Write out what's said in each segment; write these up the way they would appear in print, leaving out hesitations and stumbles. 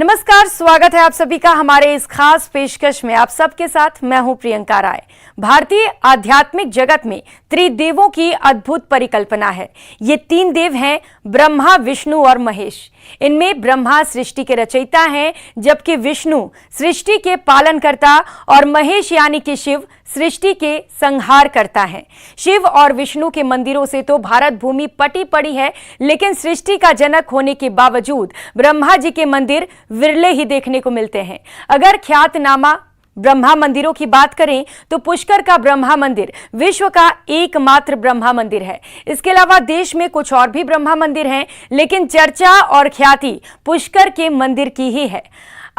नमस्कार, स्वागत है आप सभी का हमारे इस खास पेशकश में। आप सबके साथ मैं हूं प्रियंका राय। भारतीय आध्यात्मिक जगत में त्रिदेवों की अद्भुत परिकल्पना है। ये तीन देव हैं ब्रह्मा, विष्णु और महेश। इनमें ब्रह्मा सृष्टि के रचयिता हैं, जबकि विष्णु सृष्टि के पालनकर्ता और महेश यानी कि शिव सृष्टि के संहार करता है। शिव और विष्णु के मंदिरों से तो भारत भूमि पटी पड़ी है, लेकिन सृष्टि का जनक होने के बावजूद ब्रह्मा जी के मंदिर विरले ही देखने को मिलते हैं। अगर ख्यातनामा ब्रह्मा मंदिरों की बात करें तो पुष्कर का ब्रह्मा मंदिर विश्व का एकमात्र ब्रह्मा मंदिर है। इसके अलावा देश में कुछ और भी ब्रह्मा मंदिर हैं, लेकिन चर्चा और ख्याति पुष्कर के मंदिर की ही है।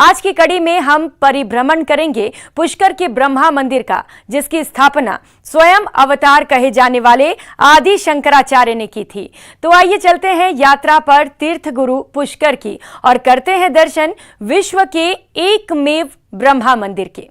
आज की कड़ी में हम परिभ्रमण करेंगे पुष्कर के ब्रह्मा मंदिर का, जिसकी स्थापना स्वयं अवतार कहे जाने वाले आदि शंकराचार्य ने की थी। तो आइए चलते हैं यात्रा पर तीर्थ गुरु पुष्कर की और करते हैं दर्शन विश्व के एकमेव ब्रह्मा मंदिर के।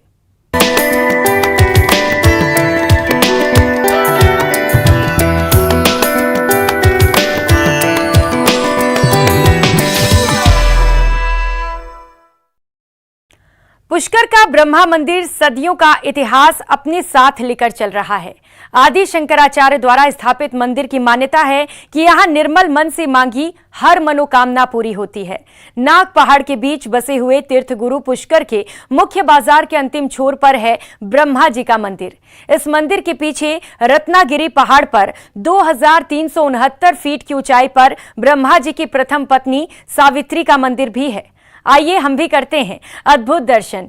पुष्कर का ब्रह्मा मंदिर सदियों का इतिहास अपने साथ लेकर चल रहा है। आदि शंकराचार्य द्वारा स्थापित मंदिर की मान्यता है कि यहाँ निर्मल मन से मांगी हर मनोकामना पूरी होती है। नाग पहाड़ के बीच बसे हुए तीर्थ गुरु पुष्कर के मुख्य बाजार के अंतिम छोर पर है ब्रह्मा जी का मंदिर। इस मंदिर के पीछे रत्नागिरी पहाड़ पर 2369 फीट की ऊंचाई पर ब्रह्मा जी की प्रथम पत्नी सावित्री का मंदिर भी है। आइए हम भी करते हैं अद्भुत दर्शन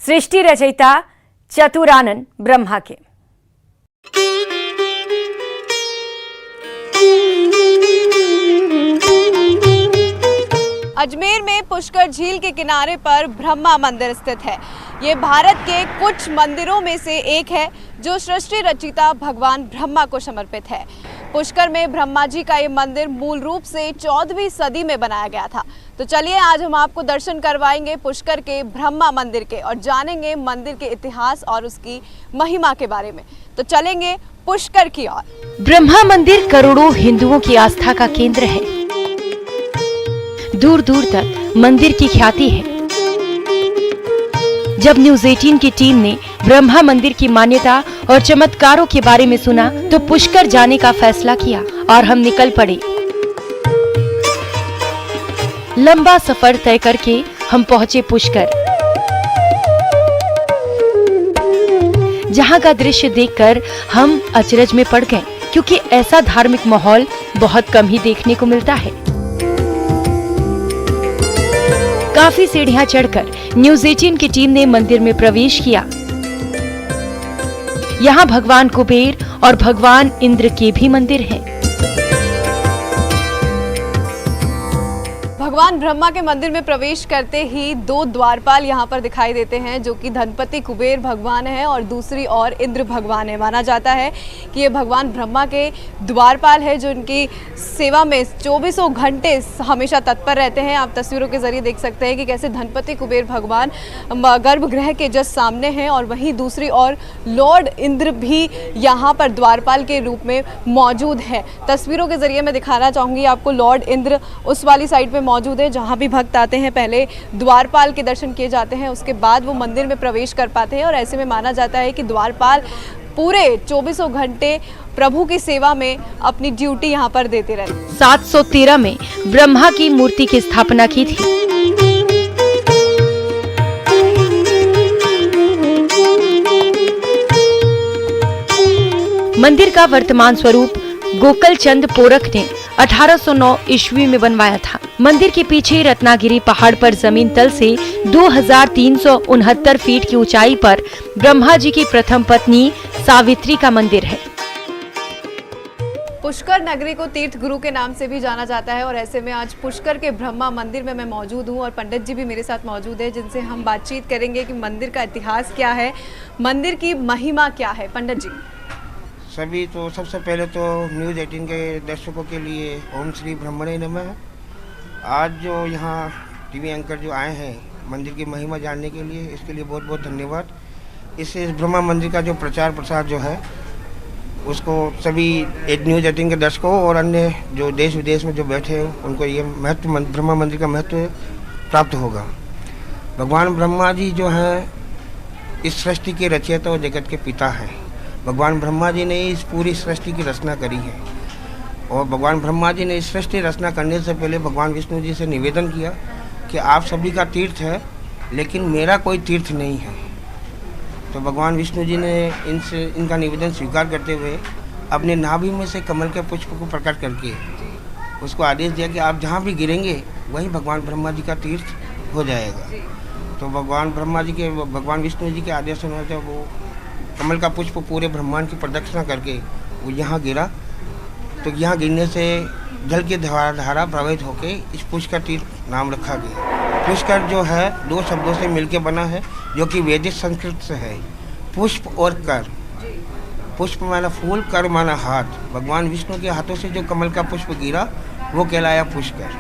सृष्टि रचयिता चतुरानन ब्रह्मा के। अजमेर में पुष्कर झील के किनारे पर ब्रह्मा मंदिर स्थित है। ये भारत के कुछ मंदिरों में से एक है जो सृष्टि रचयिता भगवान ब्रह्मा को समर्पित है। पुष्कर में ब्रह्मा जी का ये मंदिर मूल रूप से 14वीं सदी में बनाया गया था। तो चलिए आज हम आपको दर्शन करवाएंगे पुष्कर के ब्रह्मा मंदिर के और जानेंगे मंदिर के इतिहास और उसकी महिमा के बारे में। तो चलेंगे पुष्कर की ओर। ब्रह्मा मंदिर करोड़ों हिंदुओं की आस्था का केंद्र है। दूर दूर तक मंदिर की ख्याति है। जब न्यूज़ 18 की टीम ने ब्रह्मा मंदिर की मान्यता और चमत्कारों के बारे में सुना तो पुष्कर जाने का फैसला किया और हम निकल पड़े। लंबा सफर तय करके हम पहुंचे पुष्कर, जहां का दृश्य देखकर हम अचरज में पड़ गए, क्योंकि ऐसा धार्मिक माहौल बहुत कम ही देखने को मिलता है। काफी सीढ़ियां चढ़कर न्यूज़ 18 की टीम ने मंदिर में प्रवेश किया। यहाँ भगवान कुबेर और भगवान इंद्र के भी मंदिर हैं। भगवान ब्रह्मा के मंदिर में प्रवेश करते ही दो द्वारपाल यहाँ पर दिखाई देते हैं, जो कि धनपति कुबेर भगवान है और दूसरी ओर इंद्र भगवान है। माना जाता है कि ये भगवान ब्रह्मा के द्वारपाल है, जो इनकी सेवा में 24 घंटे हमेशा तत्पर रहते हैं। आप तस्वीरों के जरिए देख सकते हैं कि कैसे धनपति कुबेर भगवान गर्भगृह के जस्ट सामने हैं और वहीं दूसरी ओर लॉर्ड इंद्र भी यहाँ पर द्वारपाल के रूप में मौजूद है। तस्वीरों के जरिए मैं दिखाना चाहूँगी आपको, लॉर्ड इंद्र उस वाली साइड पर मौजूद है जहां भी भक्त आते हैं पहले द्वारपाल के दर्शन किए जाते हैं, उसके बाद वो मंदिर में प्रवेश कर पाते हैं। और ऐसे में माना जाता है कि द्वारपाल पूरे 24 घंटे प्रभु की सेवा में अपनी ड्यूटी यहां पर देते रहे। 713 में ब्रह्मा की मूर्ति की स्थापना की थी। मंदिर का वर्तमान स्वरूप गोकल चंद पोरख ने 1809 ईस्वी में बनवाया था। मंदिर के पीछे रत्नागिरी पहाड़ पर जमीन तल से 2369 फीट की ऊंचाई पर ब्रह्मा जी की प्रथम पत्नी सावित्री का मंदिर है। पुष्कर नगरी को तीर्थ गुरु के नाम से भी जाना जाता है और ऐसे में आज पुष्कर के ब्रह्मा मंदिर में मैं मौजूद हूँ और पंडित जी भी मेरे साथ मौजूद है, जिनसे हम बातचीत करेंगे कि मंदिर का इतिहास क्या है, मंदिर की महिमा क्या है। पंडित जी सबसे पहले तो न्यूज़ 18 के दर्शकों के लिए ओम श्री ब्रह्मणे नमः। आज जो यहाँ टीवी एंकर जो आए हैं मंदिर की महिमा जानने के लिए, इसके लिए बहुत बहुत धन्यवाद। इस ब्रह्मा मंदिर का जो प्रचार प्रसार जो है उसको सभी न्यूज़ 18 के दर्शकों और अन्य जो देश विदेश में जो बैठे हैं उनको ये महत्व ब्रह्मा मंदिर का महत्व प्राप्त होगा। भगवान ब्रह्मा जी जो हैं इस सृष्टि के रचयिता और जगत के पिता हैं। भगवान ब्रह्मा जी ने इस पूरी सृष्टि की रचना करी है और भगवान ब्रह्मा जी ने इस सृष्टि रचना करने से पहले भगवान विष्णु जी से निवेदन किया कि आप सभी का तीर्थ है लेकिन मेरा कोई तीर्थ नहीं है। तो भगवान विष्णु जी ने इनका निवेदन स्वीकार करते हुए अपने नाभि में से कमल के पुष्प को प्रकट करके उसको आदेश दिया कि आप जहाँ भी गिरेंगे वही भगवान ब्रह्मा जी का तीर्थ हो जाएगा। तो भगवान विष्णु जी के आदेश अनुसार वो कमल का पुष्प पूरे ब्रह्मांड की प्रदक्षिणा करके वो यहाँ गिरा। तो यहाँ गिरने से जल की धारा प्रवाहित होके इस पुष्कर तीर्थ नाम रखा गया। पुष्कर जो है दो शब्दों से मिलकर बना है जो कि वैदिक संस्कृत से है, पुष्प और कर। पुष्प माना फूल, कर माना हाथ। भगवान विष्णु के हाथों से जो कमल का पुष्प गिरा वो कहलाया पुष्कर।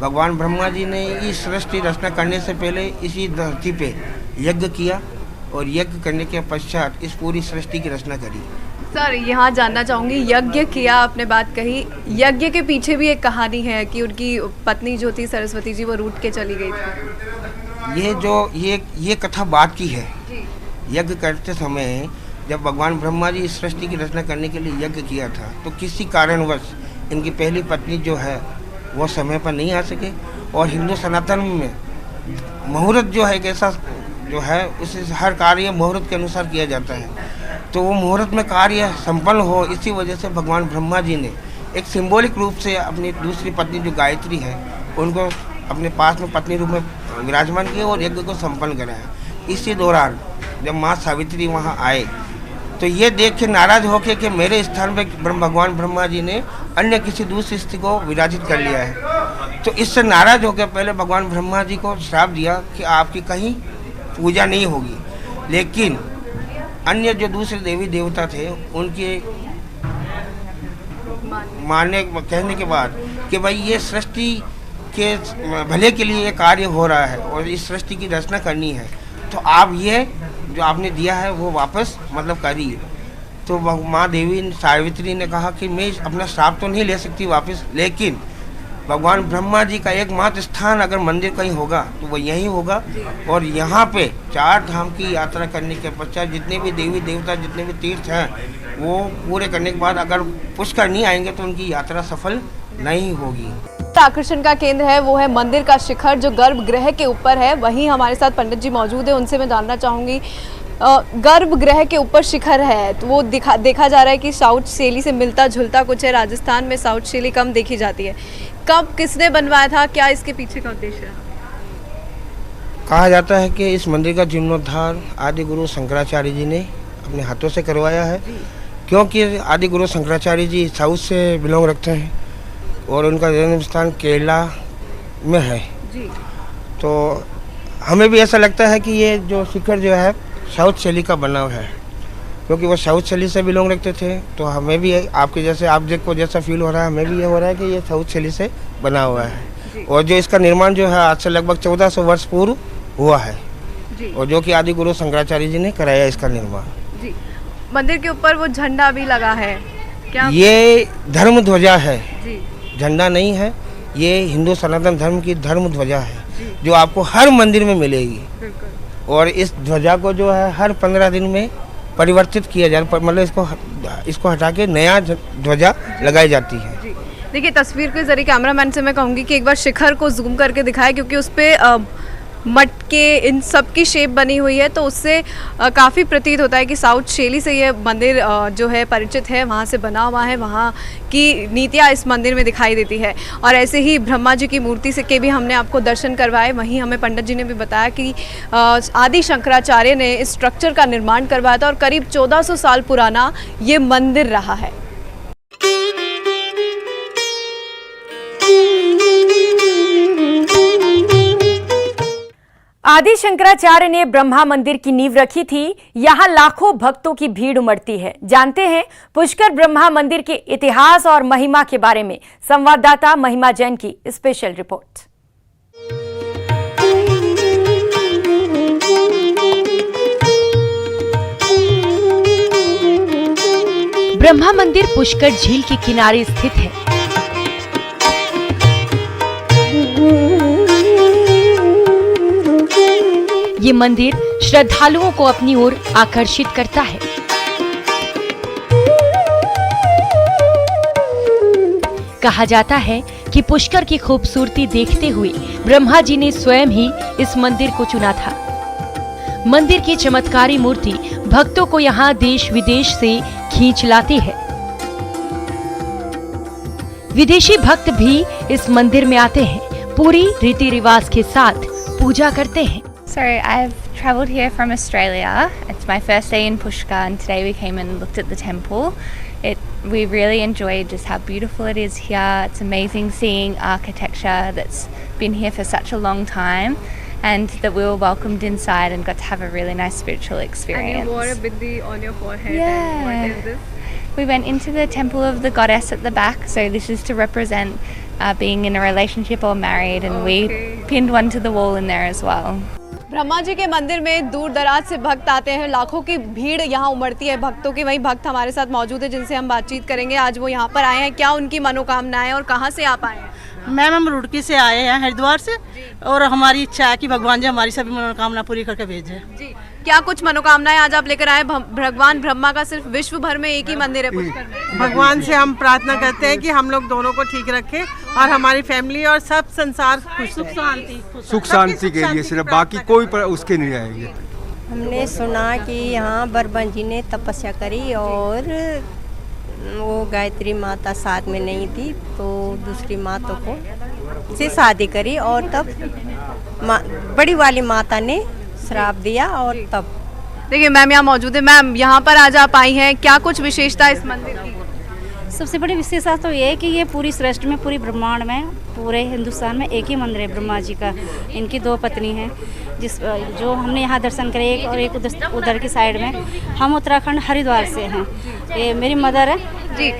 भगवान ब्रह्मा जी ने इस सृष्टि रचना करने से पहले इसी धरती पे यज्ञ किया और यज्ञ करने के पश्चात इस पूरी सृष्टि की रचना करी। सर यहाँ जानना चाहूँगी, यज्ञ किया आपने बात कही, यज्ञ के पीछे भी एक कहानी है कि उनकी पत्नी जो थी सरस्वती जी वो रूठ के चली गई थी। ये कथा बात की है। यज्ञ करते समय जब भगवान ब्रह्मा जी इस सृष्टि की रचना करने के लिए यज्ञ किया था तो किसी कारणवश इनकी पहली पत्नी जो है वो समय पर नहीं आ सके और हिंदू सनातन में मुहूर्त जो है एक ऐसा जो है उसे हर कार्य मुहूर्त के अनुसार किया जाता है। तो वो मुहूर्त में कार्य संपन्न हो, इसी वजह से भगवान ब्रह्मा जी ने एक सिंबॉलिक रूप से अपनी दूसरी पत्नी जो गायत्री है उनको अपने पास में पत्नी रूप में विराजमान किया और यज्ञ को संपन्न कराया। इसी दौरान जब माँ सावित्री वहाँ आए तो ये देख के नाराज होके कि मेरे स्थान पे भगवान ब्रह्मा जी ने अन्य किसी दूसरी स्त्री को विराजित कर लिया है। तो इससे नाराज होकर पहले भगवान ब्रह्मा जी को श्राप दिया कि आपकी कहीं पूजा नहीं होगी, लेकिन अन्य जो दूसरे देवी देवता थे उनके कहने के बाद कि भाई ये सृष्टि के भले के लिए ये कार्य हो रहा है और इस सृष्टि की रचना करनी है, तो आप ये जो आपने दिया है वो वापस करिए। तो माँ देवी सावित्री ने कहा कि मैं अपना श्राप तो नहीं ले सकती वापस, लेकिन भगवान ब्रह्मा जी का एकमात्र स्थान अगर मंदिर कहीं होगा तो वो यही होगा। और यहाँ पे 4 धाम की यात्रा करने के पश्चात जितने भी देवी देवता जितने भी तीर्थ हैं वो पूरे करने के बाद अगर पुष्कर नहीं आएंगे तो उनकी यात्रा सफल नहीं होगी। आकर्षण का केंद्र है वो है मंदिर का शिखर जो गर्भगृह के ऊपर है। वहीं हमारे साथ पंडित जी मौजूद है, उनसे मैं जानना चाहूँगी, गर्भगृह के ऊपर शिखर है तो वो देखा जा रहा है कि साउथ शैली से मिलता जुलता कुछ है। राजस्थान में साउथ शैली कम देखी जाती है। कब किसने बनवाया था, क्या इसके पीछे का उद्देश्य है? कहा जाता है कि इस मंदिर का जीर्णोद्धार आदि गुरु शंकराचार्य जी ने अपने हाथों से करवाया है, क्योंकि आदि गुरु शंकराचार्य जी साउथ से बिलोंग रखते हैं और उनका जन्म स्थान केरला में है जी। तो हमें भी ऐसा लगता है कि ये जो शिखर जो है साउथ शैली का बना हुआ है, क्योंकि वो साउथ शैली से बिलोंग रखते थे। तो हमें भी आपके जैसे आप देखो जैसा फील हो रहा है, हमें भी ये हो रहा है कि ये साउथ शैली से बना हुआ है। और जो इसका निर्माण जो है आज से लगभग 1400 वर्ष पूर्व हुआ है जी। और जो कि आदि गुरु शंकराचार्य जी ने कराया इसका निर्माण जी। मंदिर के ऊपर वो झंडा भी लगा है क्या? ये धर्म ध्वजा है जी, झंडा नहीं है। ये हिंदू सनातन धर्म की धर्म ध्वजा है जो आपको हर मंदिर में मिलेगी। और इस ध्वजा को जो है हर 15 दिन में परिवर्तित किया जाए, इसको हटा के नया ध्वजा लगाई जाती है। देखिए तस्वीर के जरिए कैमरामैन से मैं कहूँगी कि एक बार शिखर को जूम करके दिखाएं, क्योंकि उस पर मटके इन सब की शेप बनी हुई है, तो उससे काफ़ी प्रतीत होता है कि साउथ शैली से ये मंदिर जो है परिचित है, वहाँ से बना हुआ है, वहाँ की नीतियाँ इस मंदिर में दिखाई देती है। और ऐसे ही ब्रह्मा जी की मूर्ति से के भी हमने आपको दर्शन करवाए। वहीं हमें पंडित जी ने भी बताया कि आदि शंकराचार्य ने इस स्ट्रक्चर का निर्माण करवाया था और करीब 1400 साल पुराना ये मंदिर रहा है। आदि शंकराचार्य ने ब्रह्मा मंदिर की नींव रखी थी। यहाँ लाखों भक्तों की भीड़ उमड़ती है। जानते हैं पुष्कर ब्रह्मा मंदिर के इतिहास और महिमा के बारे में संवाददाता महिमा जैन की स्पेशल रिपोर्ट। ब्रह्मा मंदिर पुष्कर झील के किनारे स्थित है। ये मंदिर श्रद्धालुओं को अपनी ओर आकर्षित करता है। कहा जाता है कि पुष्कर की खूबसूरती देखते हुए ब्रह्मा जी ने स्वयं ही इस मंदिर को चुना था। मंदिर की चमत्कारी मूर्ति भक्तों को यहाँ देश विदेश से खींच लाती है। विदेशी भक्त भी इस मंदिर में आते हैं, पूरी रीति रिवाज के साथ पूजा करते हैं। So I've travelled here from Australia. It's my first day in Pushkar and today we came and looked at the temple. We really enjoyed just how beautiful it is here. It's amazing seeing architecture that's been here for such a long time, and that we were welcomed inside and got to have a really nice spiritual experience. And you wore a biddi on your forehead. Yeah. And what is this? We went into the temple of the goddess at the back, so this is to represent being in a relationship or married, and we pinned one to the wall in there as well. Brahma ji के मंदिर में दूर दराज से भक्त आते हैं, लाखों की भीड़ यहाँ उमड़ती है भक्तों की। वही भक्त हमारे साथ मौजूद है जिनसे हम बातचीत करेंगे। आज वो यहाँ पर आए हैं, क्या उनकी मनोकामनाएं और कहाँ से आप आए हैं? मैम हम रुड़की से आए हैं, हरिद्वार से, और हमारी इच्छा है कि भगवान जी हमारी सभी मनोकामना पूरी करके भेजे। जी, क्या कुछ मनोकामनाएं आज आप लेकर आए? भगवान ब्रह्मा का सिर्फ विश्व भर में एक ही मंदिर है पुष्कर में। भगवान से हम प्रार्थना करते हैं कि हम लोग दोनों को ठीक रखें और हमारी फैमिली और सब संसार सुख शांति के लिए, सिर्फ बाकी कोई पर उसके नहीं आएंगे। हमने सुना कि यहाँ ब्रह्मा जी ने तपस्या करी और वो गायत्री माता साथ में नहीं थी तो दूसरी माता को से शादी करी, और तब बड़ी वाली माता ने श्राप दिया और तब। देखिए मैम यहाँ मौजूद है। मैम यहाँ पर आज आप आई हैं, क्या कुछ विशेषता है इस मंदिर की? सबसे बड़ी विशेषता तो ये है कि ये पूरी सृष्टि में, पूरी ब्रह्मांड में, पूरे हिंदुस्तान में एक ही मंदिर है ब्रह्मा जी का। इनकी दो पत्नी हैं जो हमने यहाँ दर्शन करे, एक और एक उधर की साइड में। हम उत्तराखंड हरिद्वार से हैं, ये मेरी मदर है। जी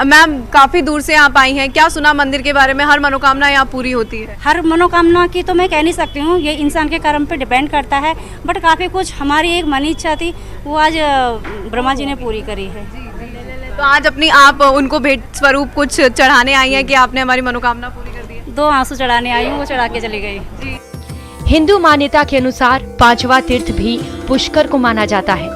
मैम, काफ़ी दूर से आप आई हैं, क्या सुना मंदिर के बारे में? हर मनोकामना यहाँ पूरी होती है? हर मनोकामना की तो मैं कह नहीं सकती हूँ, ये इंसान के कर्म पे डिपेंड करता है, बट काफ़ी कुछ हमारी एक मन इच्छा थी वो आज ब्रह्मा जी ने पूरी करी है। तो आज अपनी आप उनको भेंट स्वरूप कुछ चढ़ाने आई हैं कि आपने हमारी मनोकामना पूरी कर दी है? 2 आंसू चढ़ाने आई हूँ, वो चढ़ा के चली गई। जी। हिंदू मान्यता के अनुसार 5वां तीर्थ भी पुष्कर को माना जाता है।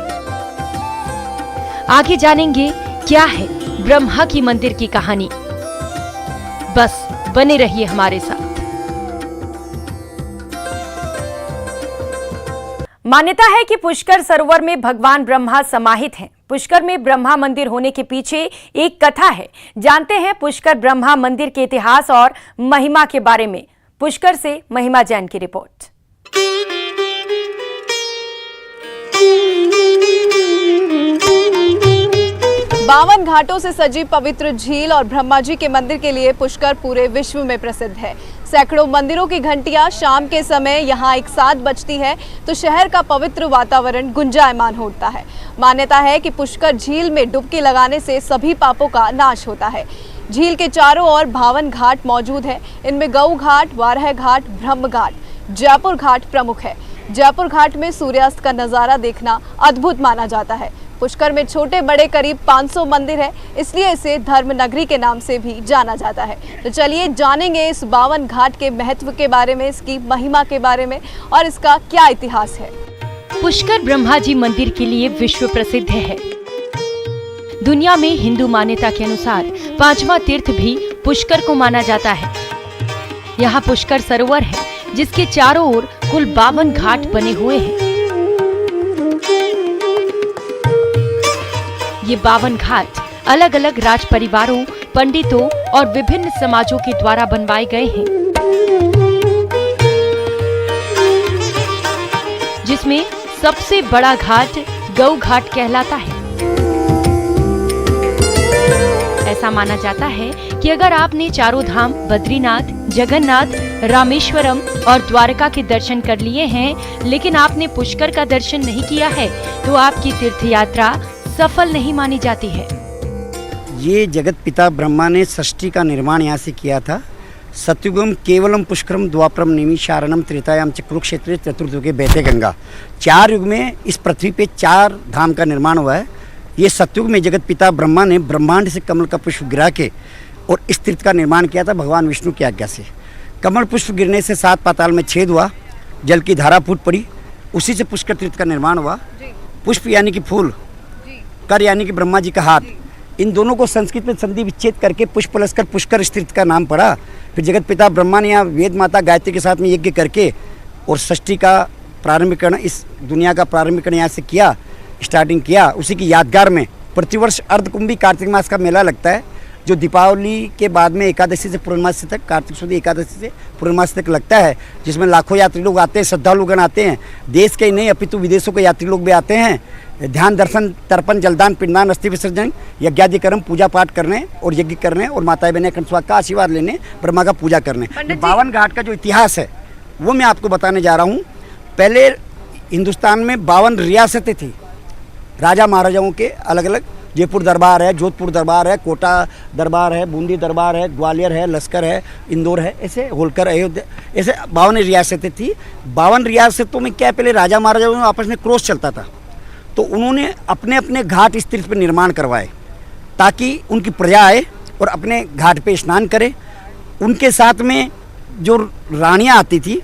आगे जानेंगे क्या है ब्रह्मा की मंदिर की कहानी। बस बने रहिए हमारे साथ। मान्यता है कि पुष्कर सरोवर में भगवान ब्रह्मा समाहित हैं। पुष्कर में ब्रह्मा मंदिर होने के पीछे एक कथा है। जानते हैं पुष्कर ब्रह्मा मंदिर के इतिहास और महिमा के बारे में। पुष्कर से महिमा जैन की रिपोर्ट। 52 घाटों से सजी पवित्र झील और ब्रह्मा जी के मंदिर के लिए पुष्कर पूरे विश्व में प्रसिद्ध है। सैकड़ों मंदिरों की घंटियां शाम के समय यहां एक साथ बजती है तो शहर का पवित्र वातावरण गुंजायमान होता है। मान्यता है कि पुष्कर झील में डुबकी लगाने से सभी पापों का नाश होता है। झील के चारों ओर 52 घाट मौजूद है। इनमें गऊ घाट, वाराह घाट, ब्रह्म घाट, जयपुर घाट प्रमुख है। जयपुर घाट में सूर्यास्त का नज़ारा देखना अद्भुत माना जाता है। पुष्कर में छोटे बड़े करीब 500 मंदिर है, इसलिए इसे धर्म नगरी के नाम से भी जाना जाता है। तो चलिए जानेंगे इस 52 घाट के महत्व के बारे में, इसकी महिमा के बारे में और इसका क्या इतिहास है। पुष्कर ब्रह्मा जी मंदिर के लिए विश्व प्रसिद्ध है। दुनिया में हिंदू मान्यता के अनुसार 5वां तीर्थ भी पुष्कर को माना जाता है। यहाँ पुष्कर सरोवर है जिसके चारों ओर कुल 52 घाट बने हुए हैं। ये 52 घाट अलग अलग राज परिवारों, पंडितों और विभिन्न समाजों के द्वारा बनवाए गए हैं, जिसमें सबसे बड़ा घाट गऊ घाट कहलाता है। ऐसा माना जाता है कि अगर आपने चारों धाम बद्रीनाथ, जगन्नाथ, रामेश्वरम और द्वारका के दर्शन कर लिए हैं, लेकिन आपने पुष्कर का दर्शन नहीं किया है, तो आपकी तीर्थ यात्रा सफल नहीं मानी जाती है। ये जगत पिता ब्रह्मा ने सृष्टि का निर्माण यहाँ से किया था। सत्युगम केवलम पुष्करम द्वापरम निमिषारणम त्रेतायाम च कुरुक्षेत्र चतुर्युगे बहते गंगा। 4 युग में इस पृथ्वी पे 4 धाम का निर्माण हुआ है। ये सत्युग में जगत पिता ब्रह्मा ने ब्रह्मांड से कमल का पुष्प गिरा के और इस तीर्थ का निर्माण किया था भगवान विष्णु की आज्ञा से। कमल पुष्प गिरने से 7 पाताल में छेद हुआ, जल की धारा फूट पड़ी, उसी से पुष्कर तीर्थ का निर्माण हुआ। पुष्प यानी कि फूल, कर यानी कि ब्रह्मा जी का हाथ, इन दोनों को संस्कृत में संधि विच्छेद करके पुष्प प्लस कर पुष्कर इस तीर्थ का नाम पड़ा। फिर जगत पिता ब्रह्मा ने यहाँ वेद माता गायत्री के साथ में यज्ञ करके और सृष्टि का प्रारंभिकरण, इस दुनिया का प्रारंभिकरण यहाँ से किया, स्टार्टिंग किया। उसी की यादगार में प्रतिवर्ष अर्धकुंभी कार्तिक मास का मेला लगता है, जो दीपावली के बाद में एकादशी से पूर्णमासी तक, कार्तिक शुद्ध एकादशी से पूर्णमासी तक लगता है, जिसमें लाखों यात्री लोग आते हैं, श्रद्धालुगण आते हैं, देश के ही नहीं अपितु विदेशों के यात्री लोग भी आते हैं ध्यान, दर्शन, तर्पण, जलदान, पिंडदान, अस्थि विसर्जन, यज्ञादि कर्म, पूजा पाठ करने और यज्ञ करने और माताएं बहनें अखंड स्वाग का आशीर्वाद लेने, ब्रह्मा का पूजा करने। 52 घाट का जो इतिहास है वो मैं आपको बताने जा रहा हूँ। पहले हिंदुस्तान में 52 रियासतें थी, राजा महाराजाओं के अलग अलग, जयपुर दरबार है, जोधपुर दरबार है, कोटा दरबार है, बूंदी दरबार है, ग्वालियर है, लश्कर है, इंदौर है, ऐसे होलकर, अयोध्या, ऐसे 52 रियासतें थी। 52 रियासतों में क्या, पहले राजा महाराजाओं में आपस में क्रॉस चलता था, तो उन्होंने अपने अपने घाट इस तीर्थ पर निर्माण करवाए ताकि उनकी प्रजा आए और अपने घाट पे स्नान करे। उनके साथ में जो रानियाँ आती थी,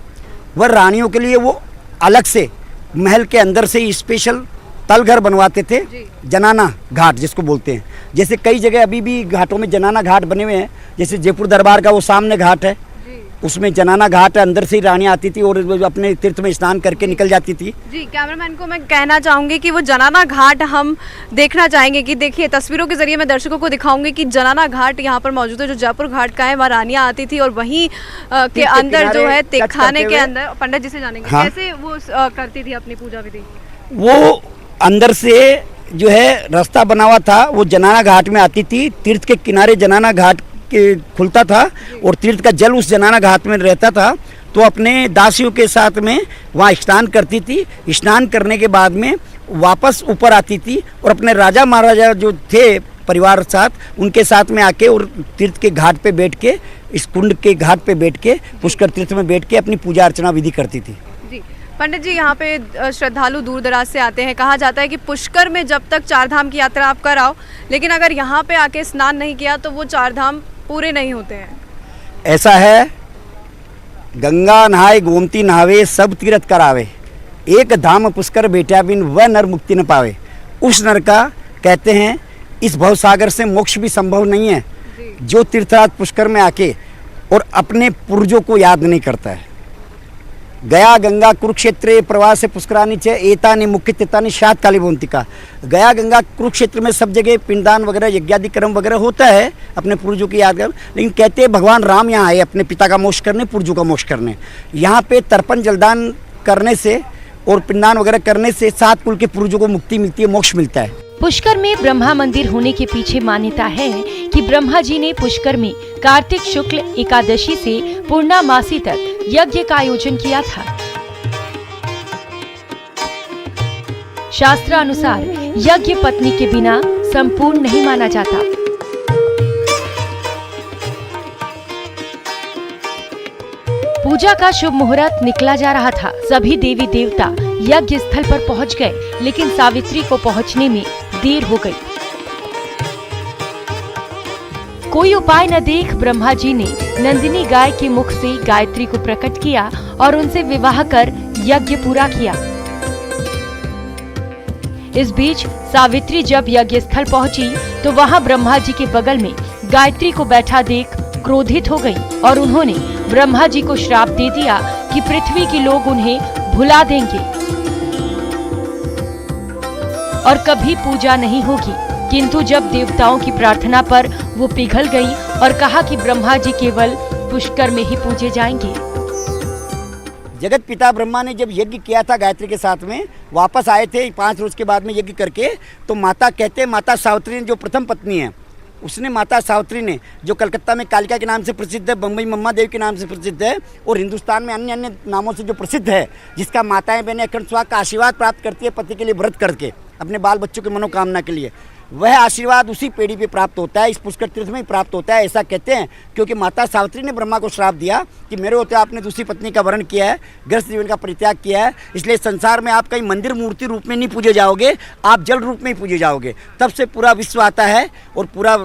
वह रानियों के लिए वो अलग से महल के अंदर से ही स्पेशल तल घर बनवाते थे, जनाना घाट जिसको बोलते हैं। जैसे कई जगह अभी भी घाटों में जनाना घाट बने हुए हैं, जैसे जयपुर दरबार का वो सामने घाट है, उसमें जनाना घाट है, अंदर से ही रानी आती थी और अपने तीर्थ में स्नान करके निकल जाती थी। जी, कैमरामैन को मैं कहना चाहूँगी कि वो जनाना घाट हम देखना चाहेंगे कि देखिए तस्वीरों के जरिए मैं दर्शकों को दिखाऊंगी कि जनाना घाट यहाँ पर मौजूद है, जो जयपुर घाट का है, वहाँ रानियाँ आती थी और वहीं के अंदर जो है खाने के अंदर पंडित जी से जानेंगे कैसे वो करती थी अपनी पूजा विधि। वो अंदर से जो है रास्ता बना हुआ था, वो जनाना घाट में आती थी, तीर्थ के किनारे जनाना घाट के खुलता था और तीर्थ का जल उस जनाना घाट में रहता था, तो अपने दासियों के साथ में वहाँ स्नान करती थी। स्नान करने के बाद में वापस ऊपर आती थी और अपने राजा महाराजा जो थे परिवार साथ, उनके साथ में आके और तीर्थ के घाट पे बैठ के, इस कुंड के घाट पे बैठ के, पुष्कर तीर्थ में बैठ के अपनी पूजा अर्चना विधि करती थी। पंडित जी, यहाँ पे श्रद्धालु दूर दराज से आते हैं। कहा जाता है कि पुष्कर में जब तक 4 धाम की यात्रा आप कराओ, लेकिन अगर यहाँ पे आके स्नान नहीं किया तो वो 4 धाम पूरे नहीं होते हैं। ऐसा है, गंगा नहाए गोमती नहावे सब तीर्थ करावे, एक धाम पुष्कर बेटा बिन वह नर मुक्ति न पावे। उस नर का कहते हैं इस भवसागर से मोक्ष भी संभव नहीं है जो तीर्थराज पुष्कर में आके और अपने पूर्वजों को याद नहीं करता है। गया गंगा कुरुक्षेत्र प्रवास पुष्करानी च एतानि मुख्य तीर्थानि शाद काली भवंतिका। गया गंगा कुरुक्षेत्र में सब जगह पिंडदान वगैरह यज्ञादि कर्म वगैरह होता है अपने पूर्वजों की याद कर, लेकिन कहते हैं भगवान राम यहाँ आए अपने पिता का मोक्ष करने, पूर्वजों का मोक्ष करने। यहाँ पे तर्पण जलदान करने से और पिंडदान वगैरह करने से 7 कुल के पूर्वजों को मुक्ति मिलती है, मोक्ष मिलता है। पुष्कर में ब्रह्मा मंदिर होने के पीछे मान्यता है कि ब्रह्मा जी ने पुष्कर में कार्तिक शुक्ल एकादशी से पूर्णमासी तक यज्ञ का आयोजन किया था। शास्त्र अनुसार यज्ञ पत्नी के बिना संपूर्ण नहीं माना जाता। पूजा का शुभ मुहूर्त निकला जा रहा था। सभी देवी देवता यज्ञ स्थल पर पहुंच गए, लेकिन सावित्री को पहुंचने में देर हो गई। कोई उपाय न देख ब्रह्मा जी ने नंदिनी गाय के मुख से गायत्री को प्रकट किया और उनसे विवाह कर यज्ञ पूरा किया। इस बीच सावित्री जब यज्ञ स्थल पहुंची तो वहां ब्रह्मा जी के बगल में गायत्री को बैठा देख क्रोधित हो गई और उन्होंने ब्रह्मा जी को श्राप दे दिया कि पृथ्वी के लोग उन्हें भुला देंगे और कभी पूजा नहीं होगी। किंतु जब देवताओं की प्रार्थना पर वो पिघल गई और कहा कि ब्रह्मा जी केवल पुष्कर में ही पूजे जाएंगे। जगत पिता ब्रह्मा ने जब यज्ञ किया था गायत्री के साथ में, वापस आए थे 5 रोज के बाद में यज्ञ करके, तो माता कहते हैं, माता सावित्री ने जो प्रथम पत्नी है, उसने माता सावित्री ने जो कलकत्ता में कालिका के नाम से प्रसिद्ध है, बम्बई मम्मा देवी के नाम से प्रसिद्ध है और हिंदुस्तान में अन्य अन्य नामों से जो प्रसिद्ध है, जिसका माताएं बहनें अखंड स्वाग का आशीर्वाद प्राप्त करती है पति के लिए व्रत करके अपने बाल बच्चों की मनोकामना के लिए, वह आशीर्वाद उसी पेड़ी पे प्राप्त होता है, इस पुष्कर तीर्थ में ही प्राप्त होता है, ऐसा कहते हैं। क्योंकि माता सावित्री ने ब्रह्मा को श्राप दिया कि मेरे होते आपने दूसरी पत्नी का वरण किया है, गृहस्थ जीवन का परित्याग किया है, इसलिए संसार में आप कहीं मंदिर मूर्ति रूप में नहीं पूजे जाओगे, आप जल रूप में ही पूजे जाओगे। तब से पूरा विश्व आता है और पूरा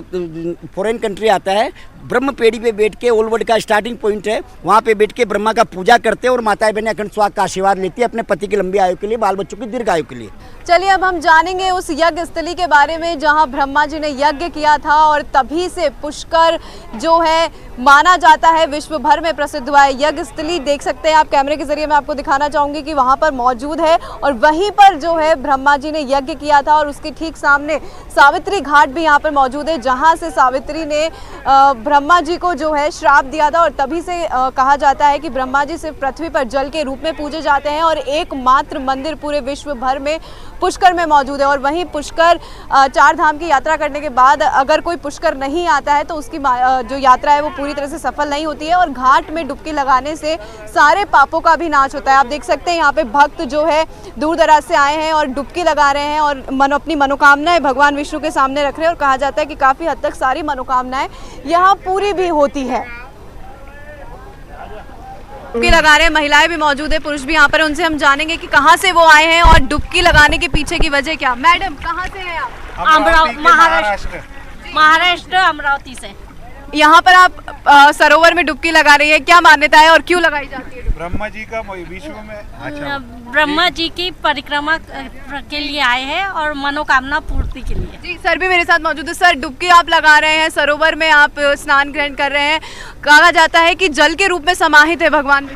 फॉरेन कंट्री आता है, ब्रह्म पेड़ी पे बैठ के, ओल्ड वर्ल्ड का स्टार्टिंग पॉइंट है, वहाँ पे बैठ के ब्रह्मा का पूजा करते हैं और माताएं बहनें अखंड सुहाग का आशीर्वाद लेती है अपने पति की लंबी आयु के लिए, बाल बच्चों की दीर्घ आयु के लिए। चलिए अब हम जानेंगे उस यज्ञ स्थली के बारे में जहां ब्रह्मा जी ने यज्ञ किया था और तभी से पुष्कर जो है माना जाता है, विश्व भर में प्रसिद्ध हुआ है। यज्ञ स्थली देख सकते हैं आप, कैमरे के जरिए मैं आपको दिखाना चाहूंगी कि वहां पर मौजूद है और वहीं पर जो है ब्रह्मा जी ने यज्ञ किया था और उसके ठीक सामने सावित्री घाट भी यहाँ पर मौजूद है, जहाँ से सावित्री ने ब्रह्मा जी को जो है श्राप दिया था और तभी से कहा जाता है कि ब्रह्मा जी सिर्फ पृथ्वी पर जल के रूप में पूजे जाते हैं और एकमात्र मंदिर पूरे विश्व भर में पुष्कर में मौजूद है। और वहीं पुष्कर 4 धाम की यात्रा करने के बाद अगर कोई पुष्कर नहीं आता है तो उसकी जो यात्रा है वो पूरी तरह से सफल नहीं होती है और घाट में डुबकी लगाने से सारे पापों का भी नाश होता है। आप देख सकते हैं यहाँ पे भक्त जो है दूर दराज से आए हैं और डुबकी लगा रहे हैं और अपनी मनोकामनाएं भगवान विष्णु के सामने रख रहे हैं और कहा जाता है कि काफ़ी हद तक सारी मनोकामनाएं यहाँ पूरी भी होती है। डुबकी लगा रहे हैं, महिलाएं भी मौजूद है, पुरुष भी यहाँ पर, उनसे हम जानेंगे कि कहाँ से वो आए हैं और डुबकी लगाने के पीछे की वजह क्या। मैडम कहाँ से हैं आप? महाराष्ट्र अमरावती से। यहाँ पर आप सरोवर में डुबकी लगा रही है, क्या मान्यता है और क्यों लगाई जाती है? ब्रह्मा जी का विश्व में ब्रह्मा जी की परिक्रमा के लिए आए हैं और मनोकामना पूर्ति के लिए। जी सर भी मेरे साथ मौजूद है। सर डुबकी आप लगा रहे हैं, सरोवर में आप स्नान ग्रहण कर रहे हैं, कहा जाता है कि जल के रूप में समाहित है भगवान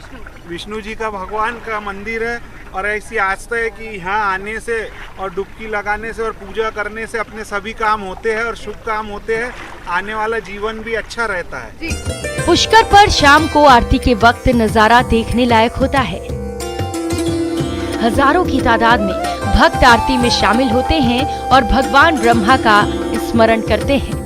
विष्णु जी का भगवान का मंदिर है और ऐसी आस्था है कि यहाँ आने से और डुबकी लगाने से और पूजा करने से अपने सभी काम होते हैं और शुभ काम होते हैं, आने वाला जीवन भी अच्छा रहता है। पुष्कर पर शाम को आरती के वक्त नजारा देखने लायक होता है। हजारों की तादाद में भक्त आरती में शामिल होते हैं और भगवान ब्रह्मा का स्मरण करते हैं।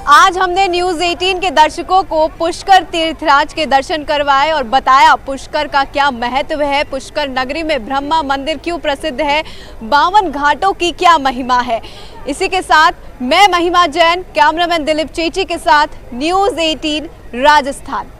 आज हमने न्यूज़ 18 के दर्शकों को पुष्कर तीर्थराज के दर्शन करवाए और बताया पुष्कर का क्या महत्व है, पुष्कर नगरी में ब्रह्मा मंदिर क्यों प्रसिद्ध है, 52 घाटों की क्या महिमा है। इसी के साथ मैं महिमा जैन, कैमरामैन दिलीप चेची के साथ न्यूज़ 18 राजस्थान।